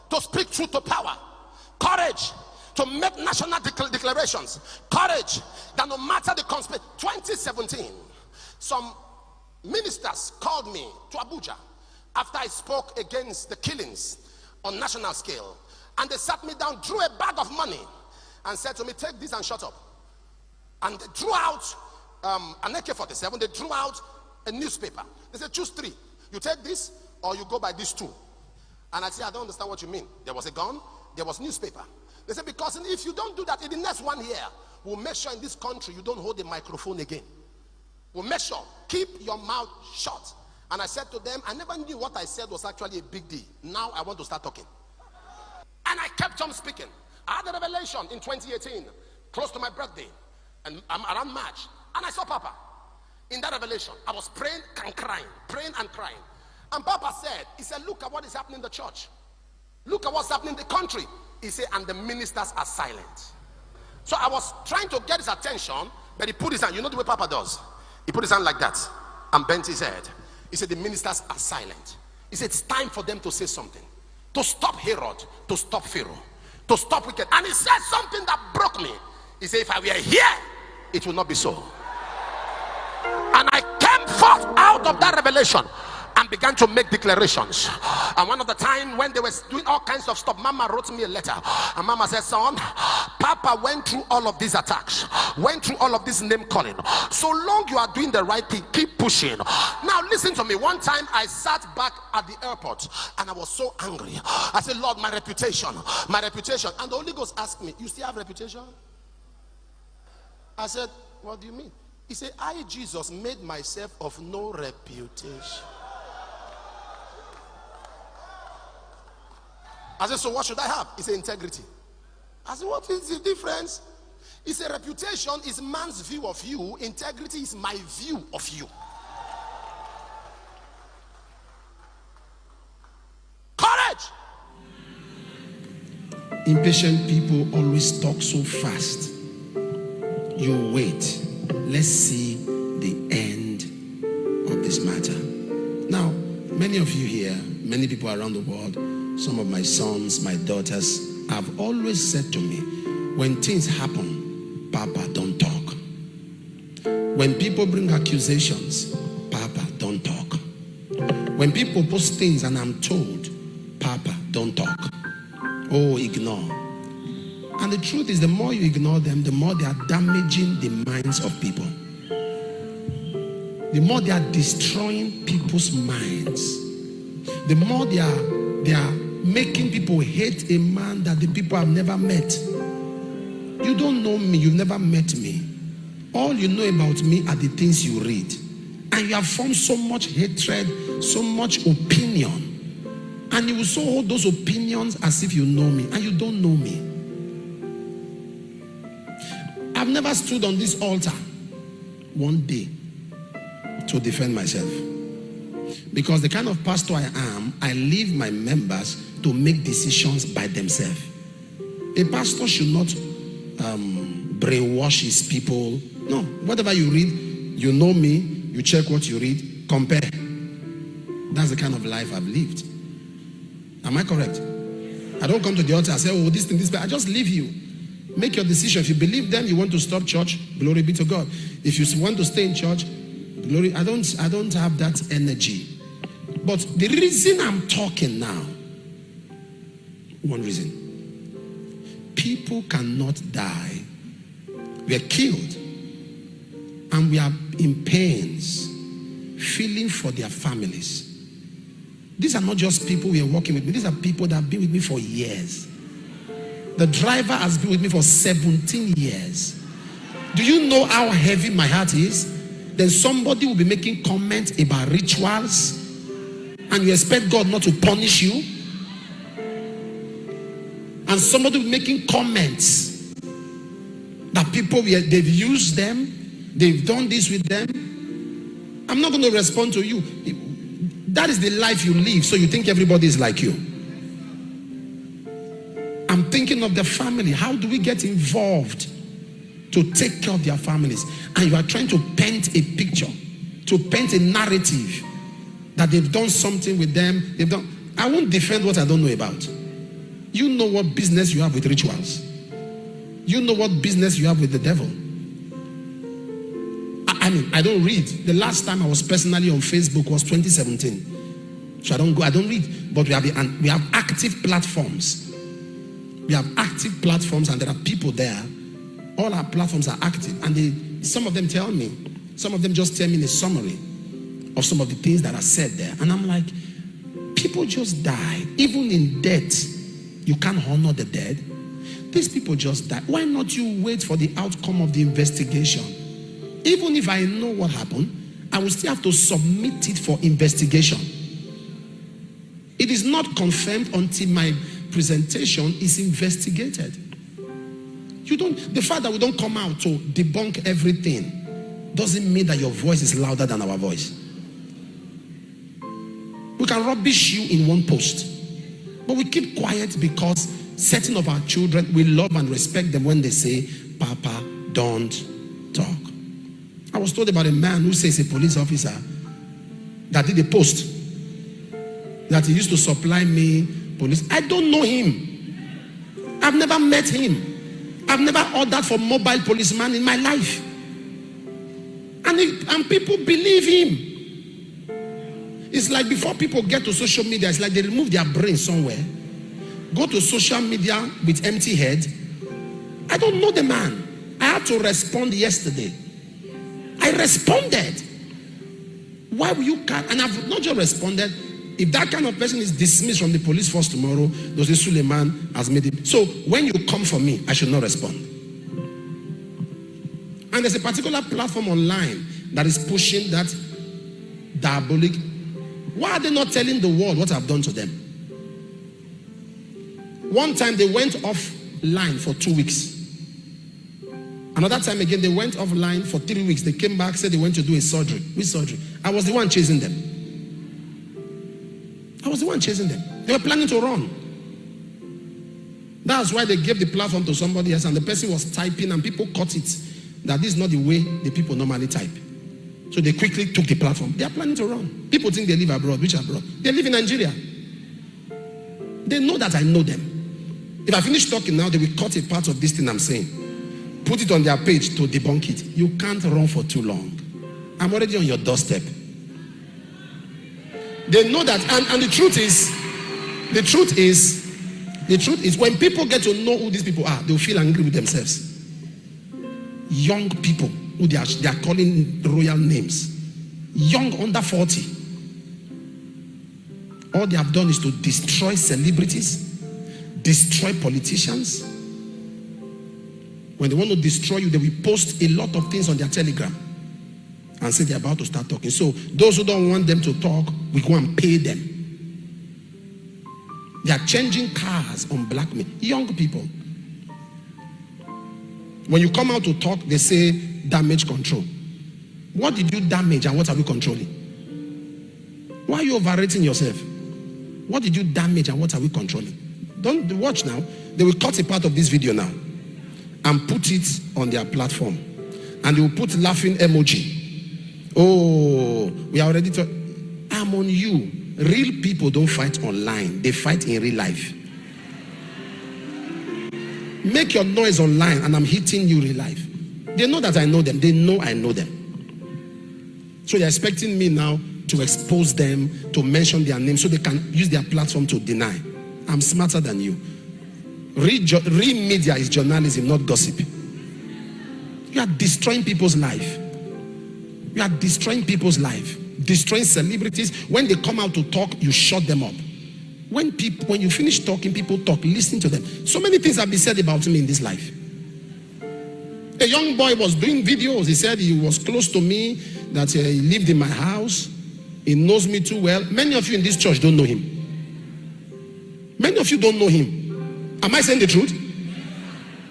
to speak truth to power, courage to make national declarations, courage that no matter the conspiracy. 2017, some ministers called me to Abuja after I spoke against the killings on national scale, and they sat me down, drew a bag of money and said to me, take this and shut up. And they drew out an AK-47, they drew out a newspaper. They said, choose three. You take this or you go by these two. And I said, I don't understand what you mean. There was a gun, there was newspaper. They said, because if you don't do that in the next 1 year, we'll make sure in this country you don't hold a microphone again. We'll make sure, keep your mouth shut. And I said to them, I never knew what I said was actually a big deal. Now I want to start talking. And I kept on speaking. I had a revelation in 2018, close to my birthday, and I'm around March, and I saw Papa. In that revelation, I was praying and crying, and Papa said, he said, look at what is happening in the church. Look at what's happening in the country. He said, and the ministers are silent. So I was trying to get his attention, but he put his hand, you know the way Papa does? He put his hand like that and bent his head. He said, the ministers are silent. He said, it's time for them to say something. To stop Herod, to stop Pharaoh, to stop wicked. And he said something that broke me. He said, if I were here, it will not be so. And I came forth out of that revelation and began to make declarations. And one of the time when they were doing all kinds of stuff, Mama wrote me a letter, and Mama said, son, Papa went through all of these attacks, went through all of this name calling. So long you are doing the right thing, keep pushing. Now listen to me. One time I sat back at the airport and I was so angry. I said, Lord, my reputation. And the Holy Ghost asked me, you still have reputation? I said, what do you mean? He said, I, Jesus, made myself of no reputation. I said, so what should I have? He said, integrity. I said, what is the difference? He said, reputation is man's view of you. Integrity is my view of you. Courage. Impatient people always talk so fast. You wait. Let's see the end of this matter. Now, many of you here, many people around the world, some of my sons, my daughters, have always said to me, when things happen, Papa, don't talk. When people bring accusations, Papa, don't talk. When people post things and I'm told, Papa, don't talk. Oh, ignore. And the truth is, the more you ignore them, the more they are damaging the minds of people. The more they are destroying people's minds. The more they are making people hate a man that the people have never met. You don't know me, you've never met me. All you know about me are the things you read. And you have formed so much hatred, so much opinion. And you will so hold those opinions as if you know me, and you don't know me. I've never stood on this altar one day to defend myself. Because the kind of pastor I am, I leave my members to make decisions by themselves. A pastor should not brainwash his people. No, whatever you read, you know me, you check what you read, compare. That's the kind of life I've lived. Am I correct? I don't come to the altar and say, oh, this thing, I just leave you. Make your decision. If you believe them, you want to stop church, glory be to God. If you want to stay in church, glory, I don't have that energy. But the reason I'm talking now, one reason, people cannot die. We are killed and we are in pains, feeling for their families. These are not just people who are working with me. These are people that have been with me for years. The driver has been with me for 17 years. Do you know how heavy my heart is? Then somebody will be making comments about rituals and you expect God not to punish you. And somebody will be making comments that people, they've used them, they've done this with them. I'm not going to respond to you. That is the life you live, so you think everybody is like you. I'm thinking of the family. How do we get involved to take care of their families? And you are trying to paint a picture, to paint a narrative that they've done something with them. I won't defend what I don't know about. You know what business you have with rituals. You know what business you have with the devil. I mean, I don't read. The last time I was personally on Facebook was 2017. So I don't read. But we have active platforms. We have active platforms, and there are people there. All our platforms are active. And some of them tell me, some of them just tell me in a summary of some of the things that are said there. And I'm like, people just died. Even in death, you can't honor the dead. These people just died. Why not you wait for the outcome of the investigation? Even if I know what happened, I will still have to submit it for investigation. It is not confirmed until my presentation is investigated. The fact that we don't come out to debunk everything doesn't mean that your voice is louder than our voice. We can rubbish you in one post, but we keep quiet because certain of our children, we love and respect them when they say, Papa, don't talk. I was told about a man who says a police officer that did a post that he used to supply me police. I don't know him. I've never met him. I've never ordered for mobile policeman in my life. And people believe him. It's like before people get to social media, it's like they remove their brain somewhere, go to social media with empty head. I don't know the man. I had to respond yesterday. I responded. Why will you cut? And I've not just responded. If that kind of person is dismissed from the police force tomorrow, they'll say Suleiman has made it. So when you come for me, I should not respond. And there's a particular platform online that is pushing that diabolic. Why are they not telling the world what I've done to them? One time they went offline for 2 weeks. Another time again, they went offline for 3 weeks. They came back, said they went to do a surgery. Which surgery? I was the one chasing them. I was the one chasing them. They were planning to run. That's why they gave the platform to somebody else, and the person was typing, and people caught it. That this is not the way the people normally type. So they quickly took the platform. They are planning to run. People think they live abroad. Which abroad? They live in Nigeria. They know that I know them. If I finish talking now, they will cut a part of this thing I'm saying, put it on their page to debunk it. You can't run for too long. I'm already on your doorstep. They know that, and the truth is, when people get to know who these people are, they'll feel angry with themselves. Young people who they are calling royal names, young under 40. All they have done is to destroy celebrities, destroy politicians. When they want to destroy you, they will post a lot of things on their Telegram and say they're about to start talking. So those who don't want them to talk, we go and pay them. They are changing cars on blackmail. Young people. When you come out to talk, they say damage control. What did you damage and what are we controlling? Why are you overrating yourself? What did you damage and what are we controlling? Don't watch now. They will cut a part of this video now and put it on their platform. And they will put laughing emoji. Oh, we are already talking. I'm on you. Real people don't fight online. They fight in real life. Make your noise online and I'm hitting you real life. They know that I know them. They know I know them. So they're expecting me now to expose them, to mention their name so they can use their platform to deny. I'm smarter than you. Real media is journalism, not gossip. You are destroying people's life. You are destroying people's life. Destroying celebrities. When they come out to talk, you shut them up. When you finish talking, people talk. Listen to them. So many things have been said about me in this life. A young boy was doing videos. He said he was close to me, that he lived in my house. He knows me too well. Many of you in this church don't know him. Many of you don't know him. Am I saying the truth?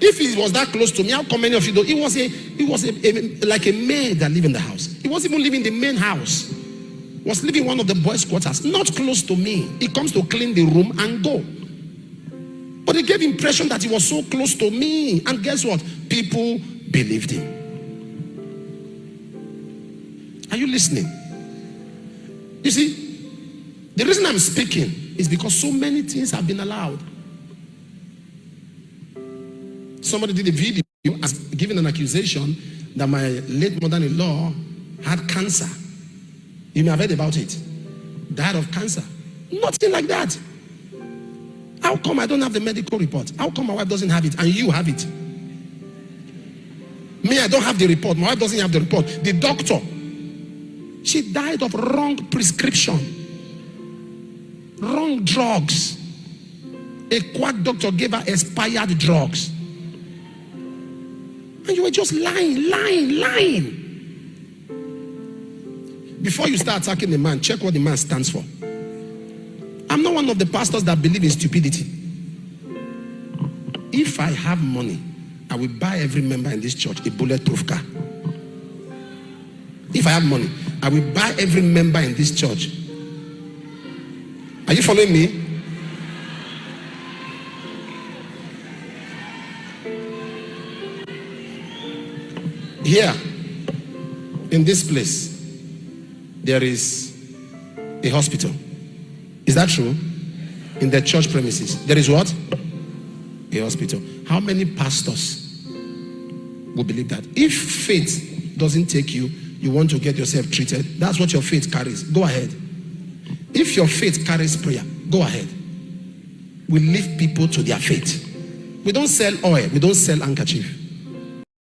If he was that close to me, how come many of you don't? He was like a maid that lived in the house. He wasn't even living in the main house. He was living in one of the boys' quarters, not close to me. He comes to clean the room and go. But he gave impression that he was so close to me. And guess what? People believed him. Are you listening? You see, the reason I'm speaking is because so many things have been allowed. Somebody did a video as giving an accusation that my late mother-in-law had cancer. You may have heard about it. Died of cancer. Nothing like that. How come I don't have the medical report? How come my wife doesn't have it and you have it? Me, I don't have the report. My wife doesn't have the report. The doctor, she died of wrong prescription, wrong drugs. A quack doctor gave her expired drugs. And you were just lying. Before you start attacking the man, check what the man stands for. I'm not one of the pastors that believe in stupidity. If I have money, I will buy every member in this church a bulletproof car. If I have money, I will buy every member in this church. Are you following me? Here, in this place, there is a hospital. Is that true? In the church premises, there is what? A hospital. How many pastors will believe that? If faith doesn't take you, you want to get yourself treated, that's what your faith carries. Go ahead. If your faith carries prayer, go ahead. We leave people to their faith. We don't sell oil. We don't sell handkerchief.